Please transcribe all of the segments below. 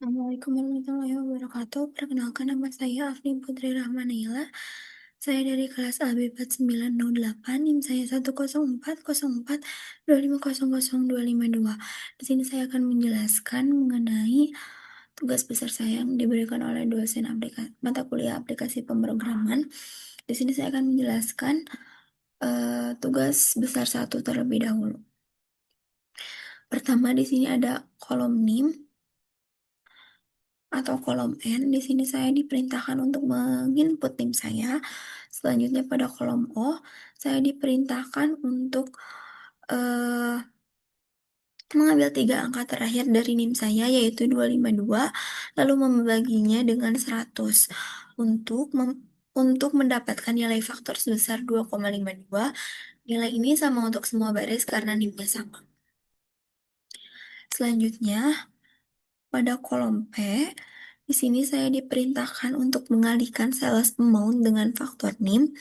Assalamualaikum warahmatullahi wabarakatuh. Perkenalkan nama saya Afni Putri Rahmanila. Saya dari kelas AB 4908, NIM saya 10404250022. Di sini saya akan menjelaskan mengenai tugas besar saya yang diberikan oleh dosen mata kuliah aplikasi pemrograman. Di sini saya akan menjelaskan tugas besar satu terlebih dahulu. Pertama, di sini ada kolom NIM atau kolom N. Di sini saya diperintahkan untuk menginput NIM saya. Selanjutnya pada kolom O, saya diperintahkan untuk eh, mengambil 3 angka terakhir dari NIM saya, yaitu 252, lalu membaginya dengan 100 untuk mendapatkan nilai faktor sebesar 2,52. Nilai ini sama untuk semua baris karena NIM-nya sama. Selanjutnya, pada kolom P, di sini saya diperintahkan untuk mengalihkan sales amount dengan faktor NIM.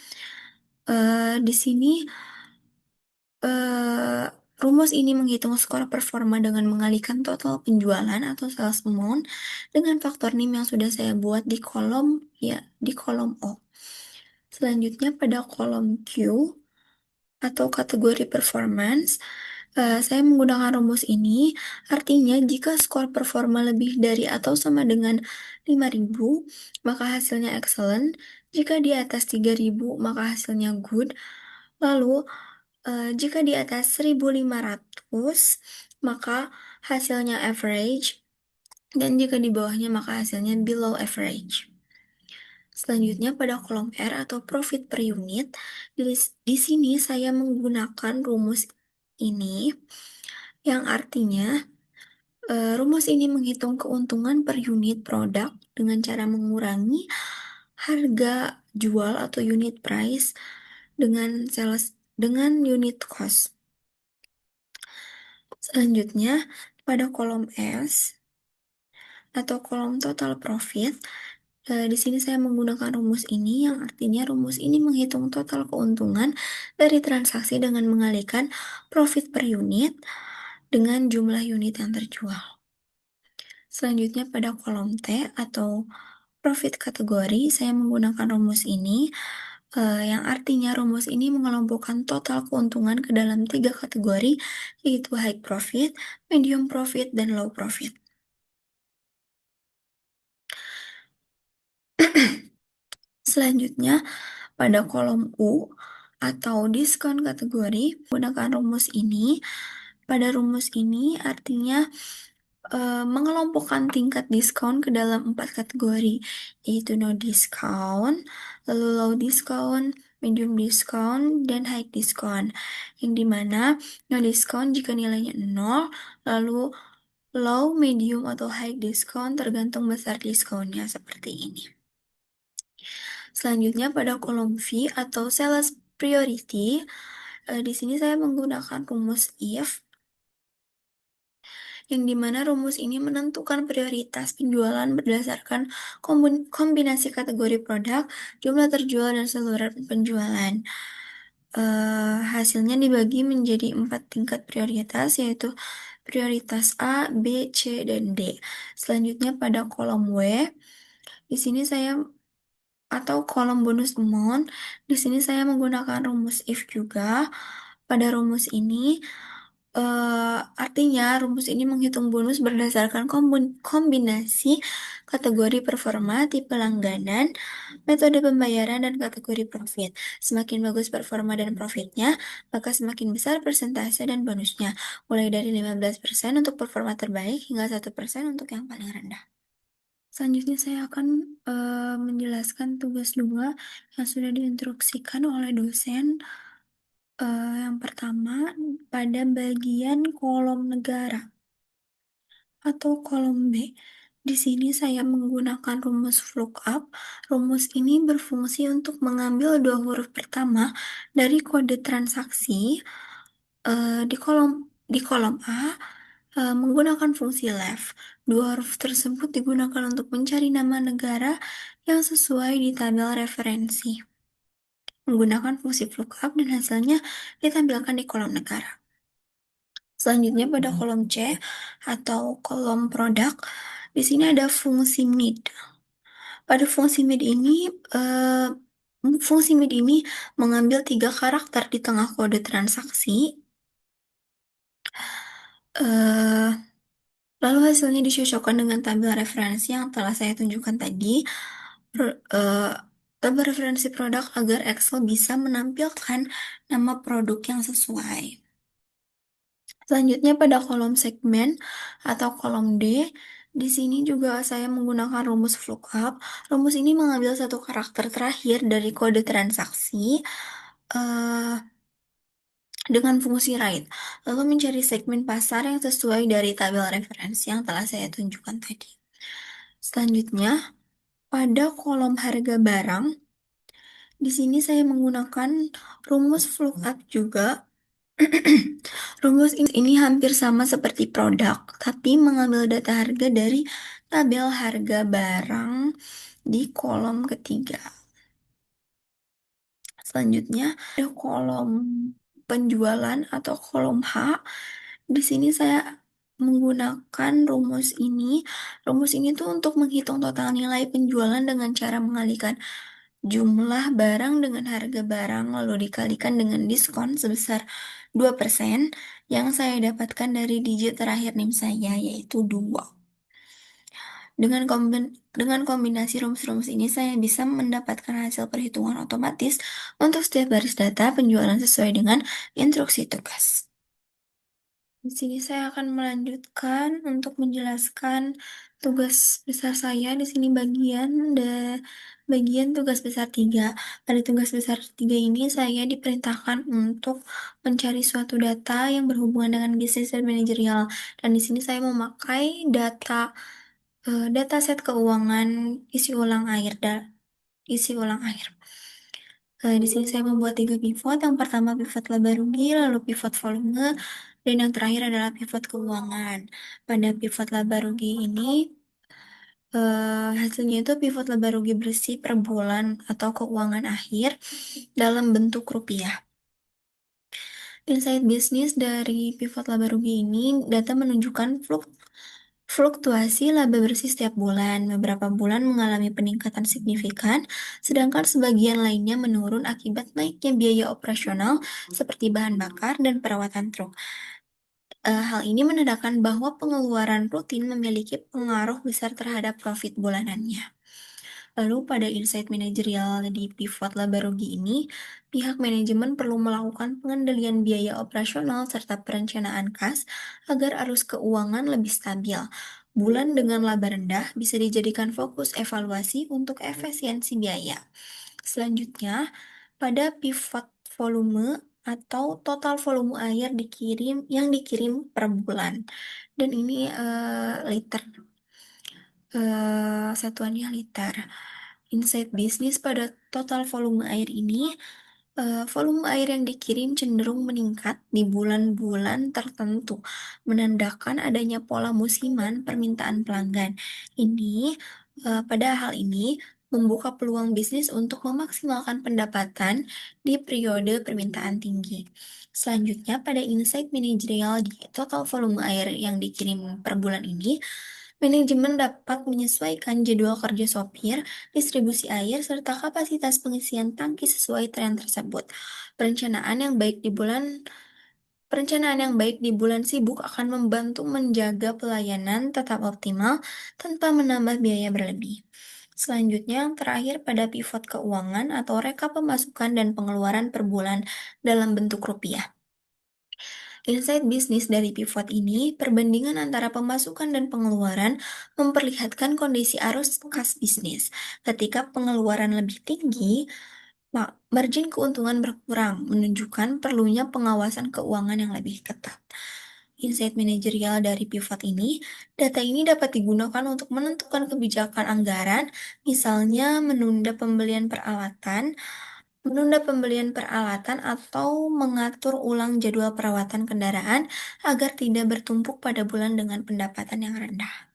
Di sini eh, rumus ini menghitung skor performa dengan mengalihkan total penjualan atau sales amount dengan faktor NIM yang sudah saya buat di kolom O. Selanjutnya pada kolom Q atau kategori performance, saya menggunakan rumus ini, artinya jika skor performa lebih dari atau sama dengan 5.000, maka hasilnya excellent. Jika di atas 3.000, maka hasilnya good. Lalu, jika di atas 1.500, maka hasilnya average. Dan jika di bawahnya, maka hasilnya below average. Selanjutnya pada kolom R atau profit per unit, di sini saya menggunakan rumus ini yang artinya rumus ini menghitung keuntungan per unit produk dengan cara mengurangi harga jual atau unit price dengan unit cost. Selanjutnya pada kolom S atau kolom total profit, di sini saya menggunakan rumus ini yang artinya rumus ini menghitung total keuntungan dari transaksi dengan mengalihkan profit per unit dengan jumlah unit yang terjual. Selanjutnya pada kolom T atau profit kategori, saya menggunakan rumus ini yang artinya rumus ini mengelompokkan total keuntungan ke dalam 3 kategori, yaitu high profit, medium profit, dan low profit. Selanjutnya, pada kolom U atau diskon kategori, menggunakan rumus ini. Pada rumus ini artinya mengelompokkan tingkat diskon ke dalam 4 kategori, yaitu no discount, lalu low discount, medium discount, dan high discount. Yang dimana no discount jika nilainya 0, lalu low, medium, atau high discount tergantung besar diskonnya seperti ini. Selanjutnya pada kolom V atau sales priority, di sini saya menggunakan rumus if, yang dimana rumus ini menentukan prioritas penjualan berdasarkan kombinasi kategori produk, jumlah terjual, dan saluran penjualan. Hasilnya dibagi menjadi 4 tingkat prioritas, yaitu prioritas A, B, C, dan D. Selanjutnya pada kolom W, di sini saya atau kolom bonus amount. Di sini saya menggunakan rumus if juga. Pada rumus ini, artinya rumus ini menghitung bonus berdasarkan kombinasi kategori performa, tipe langganan, metode pembayaran, dan kategori profit. Semakin bagus performa dan profitnya, maka semakin besar persentase dan bonusnya, mulai dari 15% untuk performa terbaik hingga 1% untuk yang paling rendah. Selanjutnya saya akan menjelaskan tugas 2 yang sudah diinstruksikan oleh dosen. Yang pertama, pada bagian kolom negara atau kolom B. Di sini saya menggunakan rumus lookup. Rumus ini berfungsi untuk mengambil 2 huruf pertama dari kode transaksi di kolom A menggunakan fungsi left. 2 huruf tersebut digunakan untuk mencari nama negara yang sesuai di tabel referensi. Menggunakan fungsi lookup dan hasilnya ditampilkan di kolom negara. Selanjutnya pada kolom C atau kolom produk, Di sini ada fungsi mid. Pada fungsi mid ini, fungsi mid ini mengambil 3 karakter di tengah kode transaksi, eh, lalu hasilnya dicocokkan dengan tabel referensi yang telah saya tunjukkan tadi. Tabel referensi produk agar Excel bisa menampilkan nama produk yang sesuai. Selanjutnya pada kolom segmen atau kolom D, di sini juga saya menggunakan rumus VLOOKUP. Rumus ini mengambil satu karakter terakhir dari kode transaksi eh, dengan fungsi write, lalu mencari segmen pasar yang sesuai dari tabel referensi yang telah saya tunjukkan tadi. Selanjutnya, pada kolom harga barang, di sini saya menggunakan rumus VLOOKUP juga. Rumus ini hampir sama seperti produk, tapi mengambil data harga dari tabel harga barang di kolom ketiga. Selanjutnya, ada kolom penjualan atau kolom H. Di sini saya menggunakan rumus ini. Rumus ini tuh untuk menghitung total nilai penjualan dengan cara mengalihkan jumlah barang dengan harga barang lalu dikalikan dengan diskon sebesar 2% yang saya dapatkan dari digit terakhir NIM saya yaitu 2. Dengan kombinasi rumus-rumus ini saya bisa mendapatkan hasil perhitungan otomatis untuk setiap baris data penjualan sesuai dengan instruksi tugas. Di sini saya akan melanjutkan untuk menjelaskan tugas besar saya. Di sini bagian tugas besar 3. Pada tugas besar 3 ini saya diperintahkan untuk mencari suatu data yang berhubungan dengan bisnis dan manajerial. Dan di sini saya memakai dataset keuangan isi ulang air. Di sini saya membuat 3 pivot. Yang pertama pivot laba rugi, lalu pivot volume, dan yang terakhir adalah pivot keuangan. Pada pivot laba rugi ini, hasilnya itu pivot laba rugi bersih per bulan atau keuangan akhir dalam bentuk rupiah. Insight bisnis dari pivot laba rugi ini, data menunjukkan fluktuasi laba bersih setiap bulan. Beberapa bulan mengalami peningkatan signifikan, sedangkan sebagian lainnya menurun akibat naiknya biaya operasional seperti bahan bakar dan perawatan truk. Hal ini menandakan bahwa pengeluaran rutin memiliki pengaruh besar terhadap profit bulanannya. Lalu pada insight manajerial di pivot laba rugi ini, pihak manajemen perlu melakukan pengendalian biaya operasional serta perencanaan kas agar arus keuangan lebih stabil. Bulan dengan laba rendah bisa dijadikan fokus evaluasi untuk efisiensi biaya. Selanjutnya, pada pivot volume atau total volume air yang dikirim per bulan. Dan ini liter satuannya liter. Insight bisnis pada total volume air ini, volume air yang dikirim cenderung meningkat di bulan-bulan tertentu, menandakan adanya pola musiman permintaan pelanggan. Pada hal ini membuka peluang bisnis untuk memaksimalkan pendapatan di periode permintaan tinggi. Selanjutnya, pada insight manajerial di total volume air yang dikirim per bulan ini, manajemen dapat menyesuaikan jadwal kerja sopir, distribusi air, serta kapasitas pengisian tangki sesuai tren tersebut. Perencanaan yang baik di bulan sibuk akan membantu menjaga pelayanan tetap optimal tanpa menambah biaya berlebih. Selanjutnya, yang terakhir pada pivot keuangan atau rekap pemasukan dan pengeluaran per bulan dalam bentuk rupiah. Insight bisnis dari pivot ini, perbandingan antara pemasukan dan pengeluaran memperlihatkan kondisi arus kas bisnis. Ketika pengeluaran lebih tinggi, margin keuntungan berkurang, menunjukkan perlunya pengawasan keuangan yang lebih ketat. Insight manajerial dari pivot ini, data ini dapat digunakan untuk menentukan kebijakan anggaran, misalnya menunda pembelian peralatan atau mengatur ulang jadwal perawatan kendaraan agar tidak bertumpuk pada bulan dengan pendapatan yang rendah.